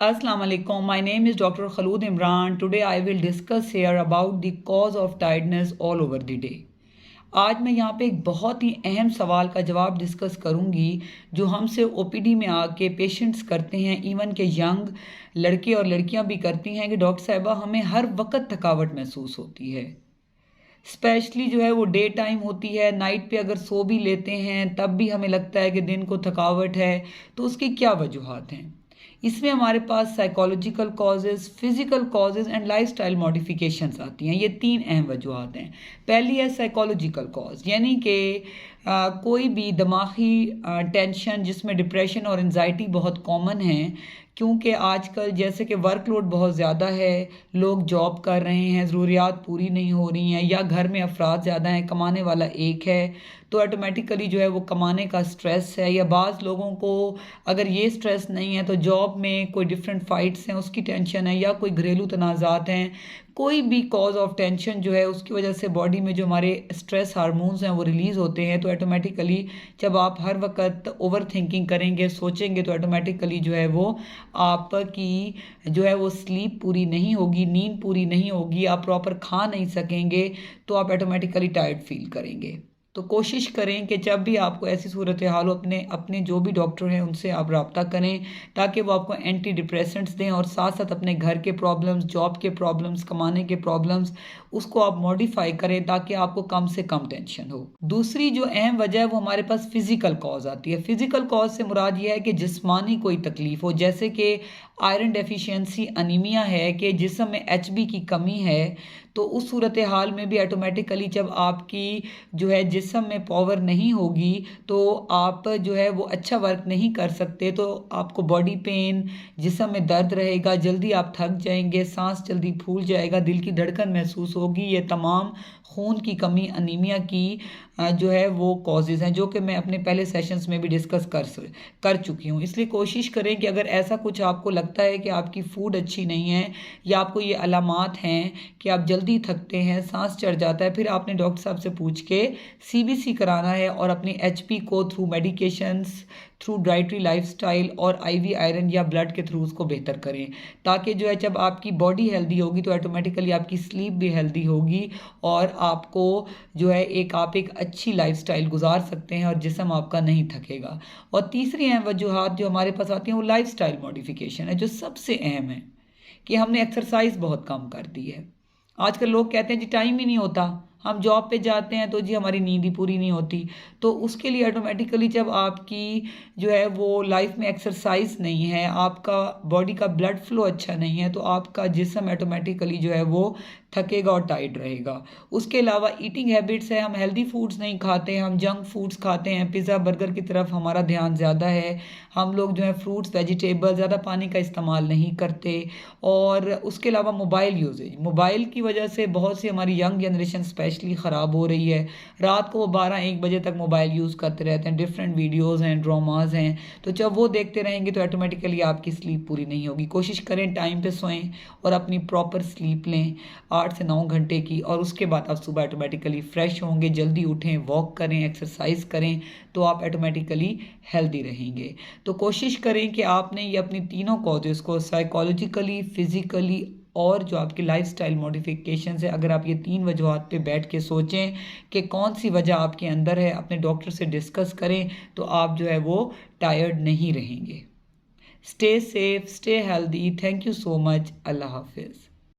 Assalamu alaikum. My name is Dr. Khalud Imran. Today I will discuss here about the cause of tiredness all over the day. आज मैं यहाँ पे एक बहुत ही अहम सवाल का जवाब डिस्कस करूँगी जो हमसे ओपीडी में आके पेशेंट्स करते हैं, इवन के यंग लड़के और लड़कियाँ भी करती हैं कि डॉक्टर साहिबा हमें हर वक्त थकावट महसूस होती है। स्पेशली जो है वो डे टाइम होती है, नाइट पे अगर सो भी लेते हैं तब भी हमें लगता है कि दिन को थकावट है। तो उसकी क्या वजूहात हैं? इसमें हमारे पास psychological causes, physical causes and lifestyle modifications आती हैं। ये तीन अहम वजूहात हैं। पहली है साइकोलॉजिकल कॉज, यानी कि कोई भी दिमागी टेंशन जिसमें डिप्रेशन और एंजाइटी बहुत कॉमन है, क्योंकि आजकल जैसे कि वर्कलोड बहुत ज़्यादा है, लोग जॉब कर रहे हैं, ज़रूरियात पूरी नहीं हो रही हैं, या घर में अफराद ज़्यादा हैं, कमाने वाला एक है, तो ऑटोमेटिकली जो है वो कमाने का स्ट्रेस है। या बाज़ लोगों को अगर ये स्ट्रेस नहीं है तो जॉब में कोई डिफरेंट फाइट्स हैं उसकी टेंशन है, या कोई घरेलू तनाज़ात हैं। कोई भी कॉज ऑफ टेंशन जो है उसकी वजह से बॉडी में जो हमारे स्ट्रेस हार्मोन्स हैं वो रिलीज़ होते हैं। तो ऑटोमेटिकली जब आप हर वक्त ओवर थिंकिंग करेंगे, सोचेंगे, तो ऑटोमेटिकली जो है वो आपकी जो है वो स्लीप पूरी नहीं होगी, नींद पूरी नहीं होगी, आप प्रॉपर खा नहीं सकेंगे, तो आप ऑटोमेटिकली टायर्ड फील करेंगे। तो कोशिश करें कि जब भी आपको ऐसी सूरत हाल हो, अपने अपने जो भी डॉक्टर हैं उनसे आप रब्ता करें ताकि वो आपको एंटी डिप्रेसेंट्स दें, और साथ साथ अपने घर के प्रॉब्लम्स, जॉब के प्रॉब्लम्स, कमाने के प्रॉब्लम्स, उसको आप मॉडिफाई करें ताकि आपको कम से कम टेंशन हो। दूसरी जो अहम वजह है वो हमारे पास फिज़िकल कॉज आती है। फिज़िकल कॉज से मुराद ये है कि जिस्मानी कोई तकलीफ़ हो, जैसे कि आयरन डेफिशिएंसी अनीमिया है, कि जिस्म में एचबी की कमी है। तो उस सूरत हाल में भी ऑटोमेटिकली जब आपकी जो है जिस्म में पावर नहीं होगी तो आप जो है वो अच्छा वर्क नहीं कर सकते, तो आपको बॉडी पेन, जिस्म में दर्द रहेगा, जल्दी आप थक जाएंगे, सांस जल्दी फूल जाएगा, दिल की धड़कन महसूस होगी। ये तमाम खून की कमी, अनीमिया की जो है वो कॉजेज़ हैं, जो कि मैं अपने पहले सेशंस में भी डिस्कस कर चुकी हूँ। इसलिए कोशिश करें कि अगर ऐसा कुछ आपको लगता है कि आपकी फूड अच्छी नहीं है, या आपको ये अलामात हैं कि आप जल्दी थकते हैं, सांस चढ़ जाता है, फिर आपने डॉक्टर साहब से पूछ के सीबीसी कराना है और अपनी एचपी को through medications, through dietary lifestyle और आईवी आयरन या ब्लड के थ्रू उसको बेहतर करें, ताकि जो है जब आपकी बॉडी हेल्दी होगी तो ऑटोमेटिकली आपकी स्लीप भी हेल्दी होगी, और आपको जो है आप एक अच्छी लाइफस्टाइल गुजार सकते हैं और जिस्म आपका नहीं थकेगा। और तीसरी अहम वजूहात जो हमारे पास आती हैं वो लाइफस्टाइल मॉडिफिकेशन है, जो सबसे अहम है कि हमने एक्सरसाइज बहुत कम कर दी है। आजकल लोग कहते हैं जी टाइम ही नहीं होता, हम जॉब पे जाते हैं तो जी हमारी नींद ही पूरी नहीं होती। तो उसके लिए ऑटोमेटिकली जब आपकी जो है वो लाइफ में एक्सरसाइज नहीं है, आपका बॉडी का ब्लड फ्लो अच्छा नहीं है, तो आपका जिस्म ऑटोमेटिकली जो है वो थकेगा और टाइट रहेगा। उसके अलावा ईटिंग हैबिट्स है, हम हेल्दी फूड्स नहीं खाते, हम जंक फूड्स खाते हैं, पिज़्ज़ा बर्गर की तरफ हमारा ध्यान ज़्यादा है। हम लोग जो है फ्रूट्स, वेजिटेबल, ज़्यादा पानी का इस्तेमाल नहीं करते। और उसके अलावा मोबाइल यूजेज, मोबाइल की वजह से बहुत सी हमारी यंग जनरेशन स्पेशली ख़राब हो रही है। रात को वो 12-1 बजे तक मोबाइल यूज़ करते रहते हैं, डिफरेंट वीडियोज़ हैं, ड्रामाज हैं, तो जब वो देखते रहेंगे तो ऑटोमेटिकली आपकी स्लीप पूरी नहीं होगी। कोशिश करें टाइम पे सोएं और अपनी प्रॉपर स्लीप लें 8 से 9 घंटे की, और उसके बाद आप सुबह ऑटोमेटिकली फ्रेश होंगे, जल्दी उठें, वॉक करें, एक्सरसाइज करें, तो आप ऑटोमेटिकली हेल्दी रहेंगे। तो कोशिश करें कि आपने ये अपनी तीनों कॉजेज़ को साइकोलॉजिकली, फिज़िकली और जो आपकी लाइफस्टाइल मॉडिफिकेशन है, अगर आप ये तीन वजूहात पे बैठ के सोचें कि कौन सी वजह आपके अंदर है, अपने डॉक्टर से डिस्कस करें, तो आप जो है वो टायर्ड नहीं रहेंगे। Stay safe, stay healthy. Thank you so much. अल्लाह हाफिज़।